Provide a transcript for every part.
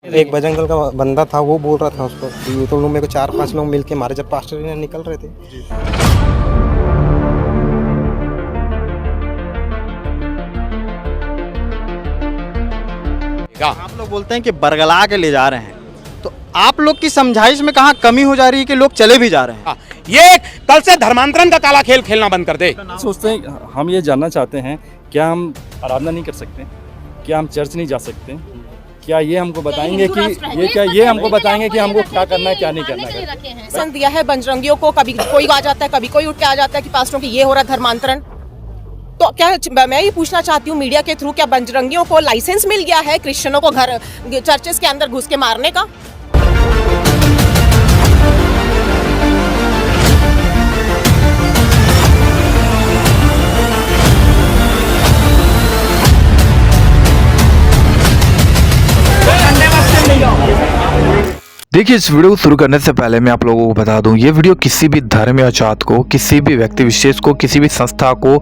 एक बजरंग दल का बंदा था, वो बोल रहा था उसको कि तो लोग मेरे को 4-5 लोग मिलके मारे जब पास्टर ने निकल रहे थे। आप लोग बोलते हैं कि बरगला के ले जा रहे हैं, तो आप लोग की समझाइश में कहाँ कमी हो जा रही है कि लोग चले भी जा रहे हैं? ये कल से धर्मांतरण का काला खेल खेलना बंद कर दे। सोचते हैं, हम ये जानना चाहते हैं, क्या हम आराधना नहीं कर सकते? क्या हम चर्च नहीं जा सकते? क्या ये हमको बताएंगे कि ये हमको बताएंगे कि हमको क्या करना है, क्या नहीं करना है? लाइसेंस दिया है बजरंगियों को, कभी कोई आ जाता है, कभी कोई उठ के आ जाता है कि पास्टरों की ये हो रहा है धर्मांतरण। तो क्या मैं ये पूछना चाहती हूँ मीडिया के थ्रू, क्या बजरंगियों को लाइसेंस मिल गया है क्रिश्चियनों को घर चर्चेस के अंदर घुस के मारने का? देखिए, इस वीडियो को शुरू करने से पहले मैं आप लोगों को बता दूं, ये वीडियो किसी भी धर्म या जात को, किसी भी व्यक्ति विशेष को, किसी भी संस्था को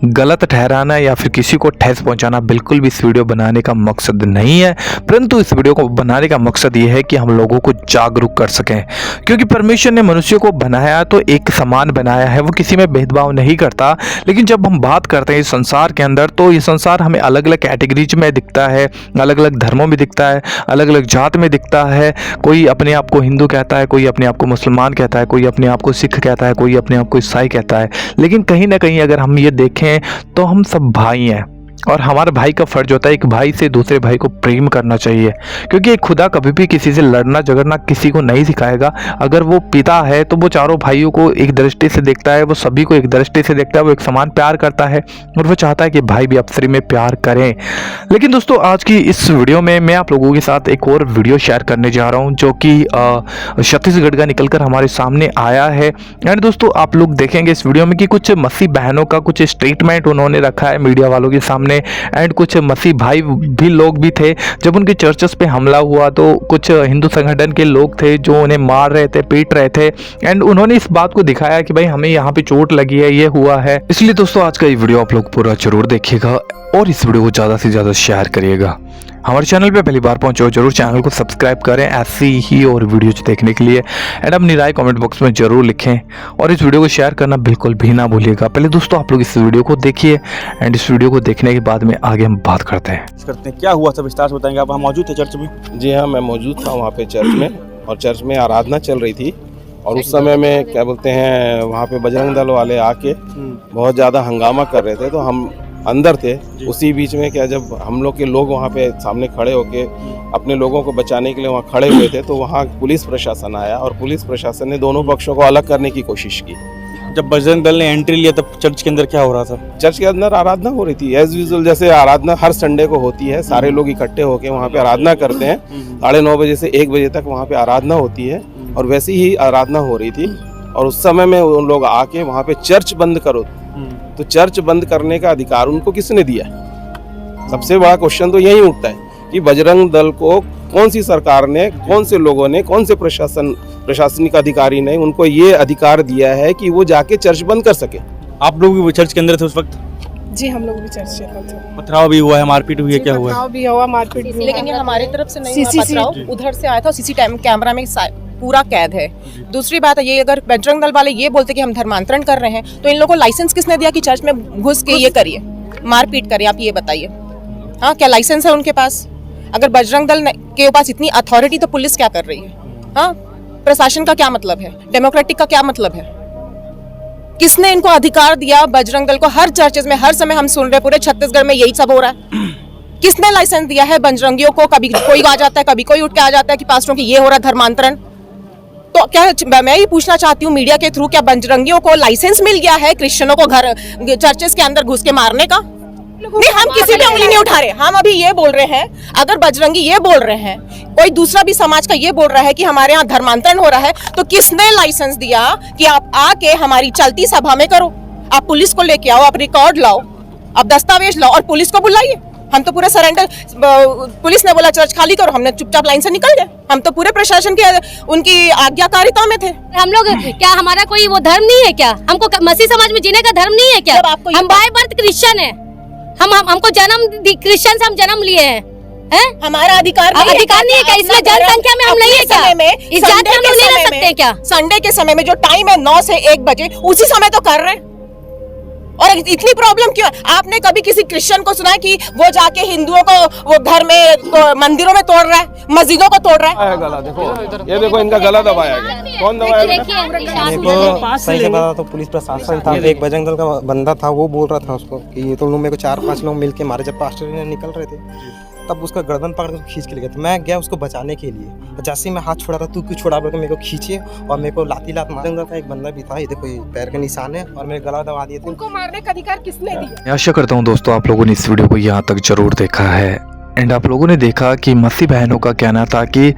गलत ठहराना या फिर किसी को ठेस पहुंचाना बिल्कुल भी इस वीडियो बनाने का मकसद नहीं है। परंतु इस वीडियो को बनाने का मकसद ये है कि हम लोगों को जागरूक कर सकें, क्योंकि परमेश्वर ने मनुष्य को बनाया तो एक समान बनाया है, वो किसी में भेदभाव नहीं करता। लेकिन जब हम बात करते हैं इस संसार के अंदर, तो ये संसार हमें अलग अलग कैटेगरीज में दिखता है, अलग अलग धर्मों में दिखता है, अलग अलग जात में दिखता है। कोई अपने आप को हिंदू कहता है, कोई अपने आप को मुसलमान कहता है, कोई अपने आप को सिख कहता है, कोई अपने आप को ईसाई कहता है। लेकिन कहीं ना कहीं अगर हम ये देखें तो हम सब भाई हैं, और हमारे भाई का फर्ज होता है एक भाई से दूसरे भाई को प्रेम करना चाहिए, क्योंकि एक खुदा कभी भी किसी से लड़ना झगड़ना किसी को नहीं सिखाएगा। अगर वो पिता है तो वो चारों भाइयों को एक दृष्टि से देखता है, वो सभी को एक दृष्टि से देखता है, वो एक समान प्यार करता है और वो चाहता है कि भाई भी आपसी में प्यार करें। लेकिन दोस्तों, आज की इस वीडियो में मैं आप लोगों के साथ एक और वीडियो शेयर करने जा रहा हूँ, जो कि छत्तीसगढ़ का निकल कर हमारे सामने आया है। एंड दोस्तों, आप लोग देखेंगे इस वीडियो में कि कुछ मसीह बहनों का कुछ स्टेटमेंट उन्होंने रखा है मीडिया वालों के सामने। एंड कुछ मसीह भाई भी लोग भी थे। जब उनके चर्चेस पे हमला हुआ तो कुछ हिंदू संगठन के लोग थे जो उन्हें मार रहे थे, पीट रहे थे। एंड उन्होंने इस बात को दिखाया कि भाई हमें यहाँ पे चोट लगी है, ये हुआ है। इसलिए दोस्तों, आज का ये वीडियो आप लोग पूरा जरूर देखिएगा और इस वीडियो को ज़्यादा से ज़्यादा शेयर करिएगा। हमारे चैनल पे पहली बार पहुंचे हो जरूर चैनल को सब्सक्राइब करें ऐसी ही और वीडियोज देखने के लिए। एंड अपनी राय कमेंट बॉक्स में जरूर लिखें और इस वीडियो को शेयर करना बिल्कुल भी ना भूलिएगा। पहले दोस्तों, आप लोग इस वीडियो को देखिए एंड इस वीडियो को देखने के बाद में आगे हम बात करते हैं। क्या हुआ सब विस्तार से बताएंगे? आप वहाँ मौजूद थे चर्च में? जी हाँ, मैं मौजूद था वहाँ पे चर्च में, और चर्च में आराधना चल रही थी। और उस समय में क्या बोलते हैं, वहाँ पे बजरंग दल वाले आके बहुत ज़्यादा हंगामा कर रहे थे, तो हम अंदर थे। उसी बीच में क्या, जब हम लोग के लोग वहाँ पे सामने खड़े होके अपने लोगों को बचाने के लिए वहाँ खड़े हुए थे, तो वहाँ पुलिस प्रशासन आया और पुलिस प्रशासन ने दोनों पक्षों को अलग करने की कोशिश की। जब बजरंग दल ने एंट्री लिया तब चर्च के अंदर क्या हो रहा था? चर्च के अंदर आराधना हो रही थी एज यूजुअल, जैसे आराधना हर संडे को होती है। सारे लोग इकट्ठे होके वहाँ पे आराधना करते हैं। 9:30 बजे से 1 बजे तक वहाँ पे आराधना होती है, और वैसी ही आराधना हो रही थी। और उस समय में उन लोग आके वहाँ पे चर्च बंद करो, तो चर्च बंद करने का अधिकार उनको किसने दिया? सबसे बड़ा क्वेश्चन तो यही उठता है कि बजरंग दल को कौन सी सरकार ने, कौन से लोगों ने, कौन से प्रशासनिक अधिकारी ने उनको ये अधिकार दिया है कि वो जाके चर्च बंद कर सके? आप लोग भी चर्च के अंदर थे उस वक्त? जी, हम लोग भी चर्च के अंदर थे। पथराव भी हुआ है, मारपीट हुई है, क्या हुआ है? पथराव भी हुआ, मारपीट भी हुआ, लेकिन ये हमारी तरफ से नहीं हुआ पथराव, उधर से आया था। सीसीटीवी कैमरा में पूरा कैद है। दूसरी बात है, ये अगर बजरंग दल वाले ये बोलते कि हम धर्मांतरण कर रहे हैं, तो इन लोगों को लाइसेंस किसने दिया कि चर्च में घुस के ये करिए, मारपीट करिए? आप ये बताइए। हाँ, क्या लाइसेंस है उनके पास? अगर बजरंग दल के पास इतनी अथॉरिटी, तो पुलिस क्या कर रही है? हाँ, प्रशासन का क्या मतलब है? डेमोक्रेटिक का क्या मतलब है? किसने इनको अधिकार दिया बजरंग दल को? हर चर्चेज में हर समय हम सुन रहे, पूरे छत्तीसगढ़ में यही सब हो रहा है। किसने लाइसेंस दिया है बजरंगियों को? कभी कोई आ जाता है, कभी कोई उठ के आ जाता है कि पास्टरों की ये हो रहा है धर्मांतरण। तो क्या मैं ये पूछना चाहती हूँ मीडिया के थ्रू, क्या बजरंगियों को लाइसेंस मिल गया है क्रिश्चियनों को घर चर्चेस के अंदर घुस के मारने का? नहीं, हम किसी पे उंगली नहीं उठा रहे। हम अभी ये बोल रहे हैं, अगर बजरंगी ये बोल रहे हैं, कोई दूसरा भी समाज का ये बोल रहा है कि हमारे यहाँ धर्मांतरण हो रहा है, तो किसने लाइसेंस दिया कि आप आके हमारी चलती सभा में करो? आप पुलिस को लेके आओ, आप रिकॉर्ड लाओ, आप दस्तावेज लाओ और पुलिस को बुलाइए। हम तो पूरे सरेंडर, पुलिस ने बोला चर्च खाली करो, हमने चुपचाप लाइन से निकल गए। हम तो पूरे प्रशासन के उनकी आज्ञाकारिता में थे। हम लोग क्या, हमारा कोई वो धर्म नहीं है क्या? हमको मसीह समाज में जीने का धर्म नहीं है क्या? हम बाय बर्थ क्रिश्चियन है। हमको जन्म क्रिश्चियन से हम जन्म लिए हैं, हैं? हमारा अधिकार नहीं है। अधिकार नहीं है क्या? इसमें जनसंख्या में हम नहीं है क्या? इस जात में हम लोग नहीं रह सकते क्या? संडे के समय में जो टाइम है 9 से 1 बजे, उसी समय तो कर रहे हैं। और इतनी प्रॉब्लम क्यों है? आपने कभी किसी क्रिश्चियन को सुना है कि वो जाके हिंदुओं को वो घर में मंदिरों में तोड़ रहा है, मस्जिदों को तोड़ रहा है? गला देखो, ये देखो इनका गला दबाया गया। कौन दबाया गया? मेरे को सही से पता तो पुलिस प्रशासन था, एक बजरंग दल का बंदा था, वो बोल रहा था उसको कि ये तो लोग मेरे को 4-5 लोग मिल के मारे। जब पास्टर ने निकल रहे थे तब उसका गर्दन पकड़ कर खींच के ले गया था। मैं गया उसको बचाने के लिए, जैसे ही मैं हाथ छोड़ा था, तू क्यों छोड़ा बोल के मेरे को खींचे और मेरे को लात मारा था। एक बंदा भी था, ये देखो ये पैर के निशान है और मेरे गला दबा दिए थे। उनको मारने का अधिकार किसने दिया? मैं आशा करता हूँ दोस्तों आप लोगों ने इस वीडियो को यहाँ तक जरूर देखा है एंड आप लोगों ने देखा कि मसीह बहनों का कहना था कि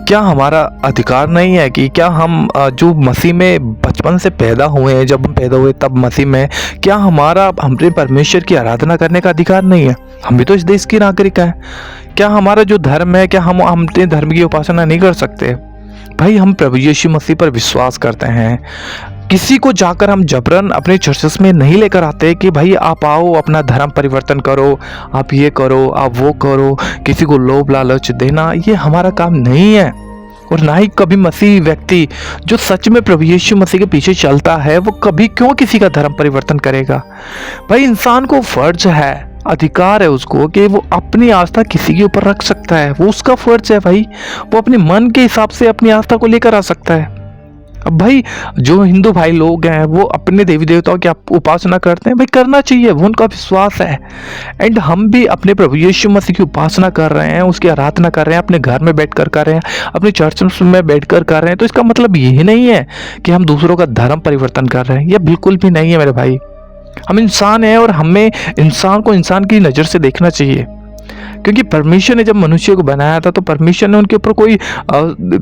क्या हमारा अधिकार नहीं है, कि क्या हम जो मसीह में बचपन से पैदा हुए हैं, जब हम पैदा हुए तब मसीह में, क्या हमने परमेश्वर की आराधना करने का अधिकार नहीं है? हम भी तो इस देश की नागरिक हैं। क्या हमारा जो धर्म है, क्या हम अपने धर्म की उपासना नहीं कर सकते? भाई हम प्रभु यीशु मसीह पर विश्वास करते हैं। किसी को जाकर हम जबरन अपने चर्चेस में नहीं लेकर आते कि भाई आप आओ अपना धर्म परिवर्तन करो, आप ये करो, आप वो करो। किसी को लोभ लालच देना ये हमारा काम नहीं है। और ना ही कभी मसीह व्यक्ति जो सच में प्रभु यीशु मसीह के पीछे चलता है वो कभी क्यों किसी का धर्म परिवर्तन करेगा? भाई इंसान को फर्ज है, अधिकार है उसको कि वो अपनी आस्था किसी के ऊपर रख सकता है। वो उसका फर्ज है भाई, वो अपने मन के हिसाब से अपनी आस्था को लेकर आ सकता है। अब भाई जो हिंदू भाई लोग हैं वो अपने देवी देवताओं की उपासना करते हैं, भाई करना चाहिए, वो उनका विश्वास है। एंड हम भी अपने प्रभु यीशु मसीह की उपासना कर रहे हैं, उसकी आराधना कर रहे हैं, अपने घर में बैठकर कर रहे हैं, अपने चर्च में बैठकर कर रहे हैं। तो इसका मतलब यही नहीं है कि हम दूसरों का धर्म परिवर्तन कर रहे हैं, यह बिल्कुल भी नहीं है मेरे भाई। हम इंसान हैं और हमें इंसान को इंसान की नज़र से देखना चाहिए, क्योंकि परमेश्वर ने जब मनुष्य को बनाया था तो परमेश्वर ने उनके ऊपर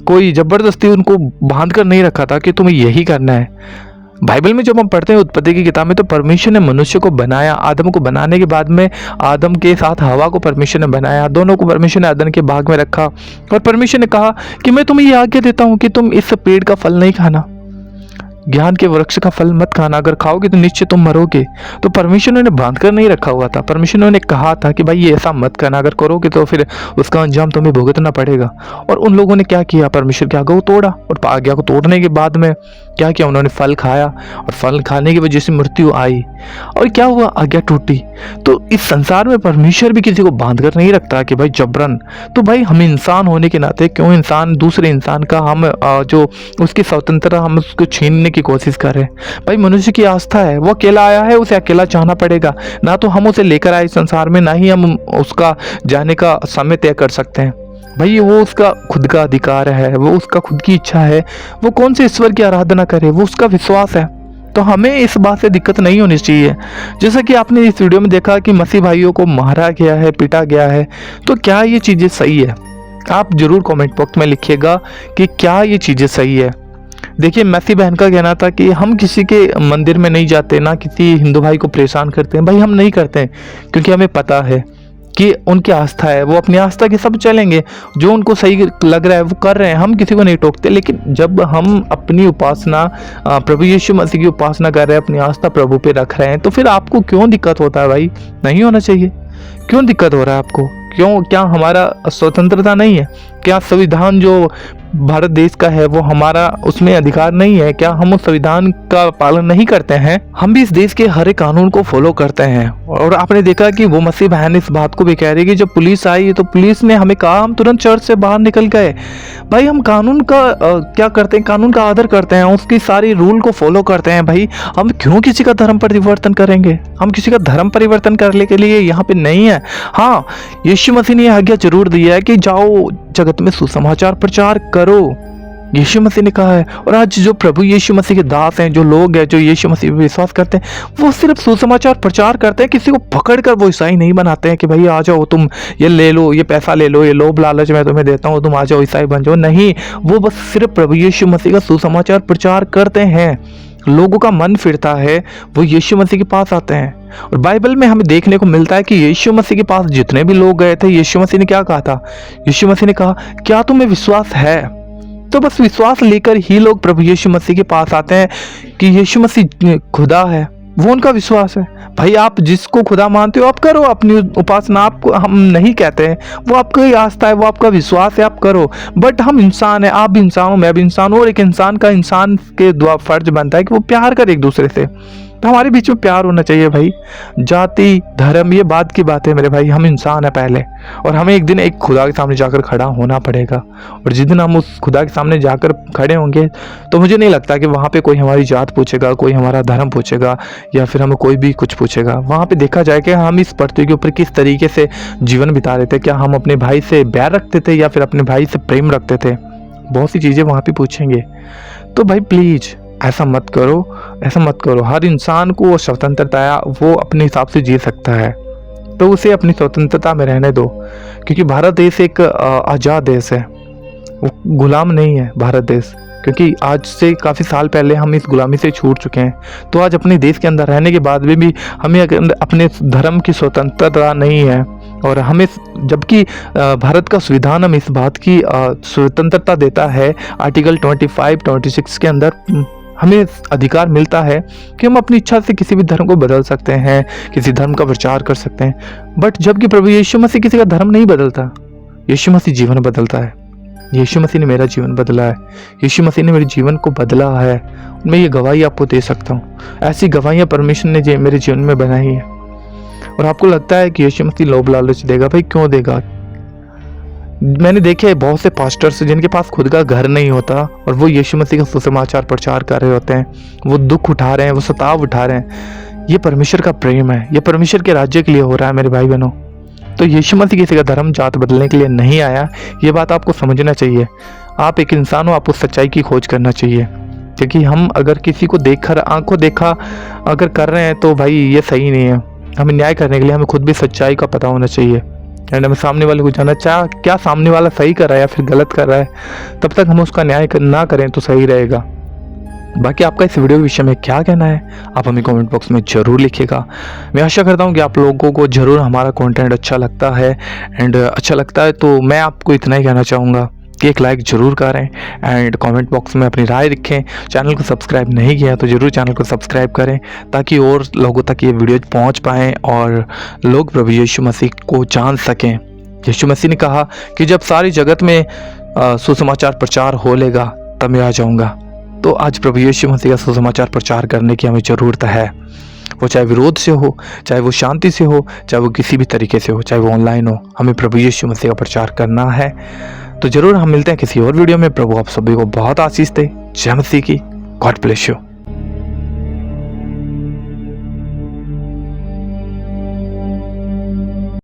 कोई ज़बरदस्ती उनको बांध कर नहीं रखा था कि तुम्हें यही करना है। बाइबल में जब हम पढ़ते हैं उत्पत्ति की किताब में, तो परमेश्वर ने मनुष्य को बनाया। आदम को बनाने के बाद में आदम के साथ हवा को परमेश्वर ने बनाया, दोनों को परमेश्वर ने अदन के बाग में रखा और परमेश्वर ने कहा कि मैं तुम्हें ये आज्ञा देता हूँ कि तुम इस पेड़ का फल नहीं खाना, ज्ञान के वृक्ष का फल मत खाना, अगर खाओगे तो निश्चय तुम मरोगे। तो परमेश्वर ने बांध कर नहीं रखा हुआ था, परमेश्वर ने कहा था कि भाई ये ऐसा मत करना, अगर करोगे तो फिर उसका अंजाम तुम्हें भुगतना पड़ेगा। और उन लोगों ने क्या किया? परमेश्वर की आज्ञा को तोड़ा, और आज्ञा को तोड़ने के बाद में क्या किया? उन्होंने फल खाया और फल खाने की वजह से मृत्यु आई। और क्या हुआ? आज्ञा टूटी। तो इस संसार में परमेश्वर भी किसी को बांध कर नहीं रखता कि भाई जबरन। तो भाई हम इंसान होने के नाते क्यों इंसान दूसरे इंसान का हम जो उसकी स्वतंत्रता हम उसको छीनने की कोशिश कर रहे हैं? भाई मनुष्य की आस्था है, वो अकेला आया है, उसे अकेला चाहना पड़ेगा। ना तो हम उसे लेकर आए संसार में, ना ही हम उसका जाने का समय तय कर सकते हैं। भाई वो उसका खुद का अधिकार है, वो उसका खुद की इच्छा है, वो कौन से ईश्वर की आराधना करे, वो उसका विश्वास है। तो हमें इस बात से दिक्कत नहीं होनी चाहिए। जैसा कि आपने इस वीडियो में देखा कि मसीह भाइयों को मारा गया है, पीटा गया है, तो क्या ये चीज़ें सही है? आप जरूर कमेंट बॉक्स में लिखिएगा कि क्या ये चीज़ें सही है। देखिए मसीह बहन का कहना था कि हम किसी के मंदिर में नहीं जाते, ना किसी हिंदू भाई को परेशान करते हैं। भाई हम नहीं करते हैं क्योंकि हमें पता है कि उनकी आस्था है, वो अपनी आस्था के सब चलेंगे, जो उनको सही लग रहा है वो कर रहे हैं, हम किसी को नहीं टोकते। लेकिन जब हम अपनी उपासना प्रभु यीशु मसीह की उपासना कर रहे हैं, अपनी आस्था प्रभु पे रख रहे हैं, तो फिर आपको क्यों दिक्कत होता है? भाई नहीं होना चाहिए। क्यों दिक्कत हो रहा है आपको? क्यों? क्या हमारा स्वतंत्रता नहीं है? क्या संविधान जो भारत देश का है वो हमारा उसमें अधिकार नहीं है? क्या हम उस संविधान का पालन नहीं करते हैं? हम भी इस देश के हर एक कानून को फॉलो करते हैं। और आपने देखा कि वो मसीह बहन इस बात को भी कह रही है कि जब पुलिस आई तो पुलिस ने हमें कहा, हम तुरंत चर्च से बाहर निकल गए। भाई हम कानून का क्या करते हैं? कानून का आदर करते हैं, उसकी सारी रूल को फॉलो करते हैं। भाई हम क्यों किसी का धर्म परिवर्तन करेंगे? हम किसी का धर्म परिवर्तन करने के लिए यहाँ पे नहीं है। हाँ, यीशु मसीह ने आज्ञा जरूर दी है कि जाओ जगत में सुसमाचार प्रचार करो, यीशु मसीह ने कहा है। और आज जो प्रभु यीशु मसीह के दास हैं, जो लोग हैं जो यीशु मसीह पे विश्वास करते हैं, वो सिर्फ सुसमाचार प्रचार करते हैं, किसी को पकड़कर वो ईसाई नहीं बनाते हैं कि भाई आ जाओ, तुम ये ले लो, ये पैसा ले लो, ये लोभ लालच मैं तुम्हें देता हूँ, तुम आ जाओ ईसाई बन जाओ। नहीं, वो बस सिर्फ प्रभु यीशु मसीह का सुसमाचार प्रचार करते हैं। लोगों का मन फिरता है, वो यीशु मसीह के पास आते हैं। और बाइबल में हमें देखने को मिलता है कि यीशु मसीह के पास जितने भी लोग गए थे, यीशु मसीह ने क्या कहा था? यीशु मसीह ने कहा, क्या तुम्हें विश्वास है? तो बस विश्वास लेकर ही लोग प्रभु यीशु मसीह के पास आते हैं कि यीशु मसीह खुदा है, वो उनका विश्वास है। भाई आप जिसको खुदा मानते हो आप करो अपनी उपासना, आपको हम नहीं कहते हैं, वो आपकी आस्था है, वो आपका विश्वास है, आप करो। बट हम इंसान हैं, आप भी इंसान हो, मैं भी इंसान हूँ, और एक इंसान का इंसान के द्वारा फर्ज बनता है कि वो प्यार करे एक दूसरे से। तो हमारे बीच में प्यार होना चाहिए भाई। जाति धर्म ये बात की बात है मेरे भाई, हम इंसान हैं पहले, और हमें एक दिन एक खुदा के सामने जाकर खड़ा होना पड़ेगा। और जिस दिन हम उस खुदा के सामने जाकर खड़े होंगे तो मुझे नहीं लगता कि वहाँ पे कोई हमारी जात पूछेगा, कोई हमारा धर्म पूछेगा, या फिर हमें कोई भी कुछ पूछेगा। वहाँ पे देखा जाए कि हम इस पृथ्वी के ऊपर किस तरीके से जीवन बिता रहे थे, क्या हम अपने भाई से बैर रखते थे या फिर अपने भाई से प्रेम रखते थे, बहुत सी चीज़ें वहाँ पे पूछेंगे। तो भाई प्लीज़ ऐसा मत करो, ऐसा मत करो। हर इंसान को स्वतंत्रता है, वो अपने हिसाब से जी सकता है, तो उसे अपनी स्वतंत्रता में रहने दो। क्योंकि भारत देश एक आज़ाद देश है, वो गुलाम नहीं है भारत देश। क्योंकि आज से काफ़ी साल पहले हम इस गुलामी से छूट चुके हैं, तो आज अपने देश के अंदर रहने के बाद भी हमें अपने धर्म की स्वतंत्रता नहीं है। और हमें, जबकि भारत का संविधान हमें इस बात की स्वतंत्रता देता है, आर्टिकल 25, 26 के अंदर हमें अधिकार मिलता है कि हम अपनी इच्छा से किसी भी धर्म को बदल सकते हैं, किसी धर्म का प्रचार कर सकते हैं। बट जबकि प्रभु यीशु मसीह किसी का धर्म नहीं बदलता, यीशु मसीह जीवन बदलता है। यीशु मसीह ने मेरा जीवन बदला है, यीशु मसीह ने मेरे जीवन को बदला है। मैं ये गवाही आपको दे सकता हूँ, ऐसी गवाहियाँ परमेश्वर ने मेरे जीवन में बनाई है। और आपको लगता है कि यीशु मसीह लोभ लालच देगा, भाई क्यों देगा? मैंने देखे बहुत से पास्टर्स जिनके पास खुद का घर नहीं होता और वो यीशु मसीह का सुसमाचार प्रचार कर रहे होते हैं, वो दुख उठा रहे हैं, वो सताव उठा रहे हैं। ये परमेश्वर का प्रेम है, ये परमेश्वर के राज्य के लिए हो रहा है मेरे भाई बहनों। तो यीशु मसीह किसी का धर्म जात बदलने के लिए नहीं आया, ये बात आपको समझना चाहिए। आप एक इंसान हो, आपको सच्चाई की खोज करना चाहिए। क्योंकि हम अगर किसी को देखकर आंखों देखा अगर कर रहे हैं तो भाई ये सही नहीं है। हमें न्याय करने के लिए हमें खुद भी सच्चाई का पता होना चाहिए, एंड हमें सामने वाले को जानना चाहिए क्या सामने वाला सही कर रहा है या फिर गलत कर रहा है। तब तक हम उसका न्याय ना करें तो सही रहेगा। बाकी आपका इस वीडियो विषय में क्या कहना है आप हमें कमेंट बॉक्स में ज़रूर लिखिएगा। मैं आशा करता हूँ कि आप लोगों को ज़रूर हमारा कंटेंट अच्छा लगता है, एंड अच्छा लगता है तो मैं आपको इतना ही कहना चाहूँगा कि एक लाइक ज़रूर करें एंड कमेंट बॉक्स में अपनी राय रखें। चैनल को सब्सक्राइब नहीं किया तो ज़रूर चैनल को सब्सक्राइब करें, ताकि और लोगों तक ये वीडियो पहुंच पाएँ और लोग प्रभु यीशु मसीह को जान सकें। यीशु मसीह ने कहा कि जब सारी जगत में सुसमाचार प्रचार हो लेगा तब मैं आ जाऊँगा। तो आज प्रभु यीशु मसीह का सुसमाचार प्रचार करने की हमें ज़रूरत है, वो चाहे विरोध से हो, चाहे वो शांति से हो, चाहे वो किसी भी तरीके से हो, चाहे वो ऑनलाइन हो, हमें प्रभु यीशु मसीह का प्रचार करना है। तो ज़रूर हम मिलते हैं किसी और वीडियो में। प्रभु आप सभी को बहुत आशीष दे। जय मसीह की। God bless you.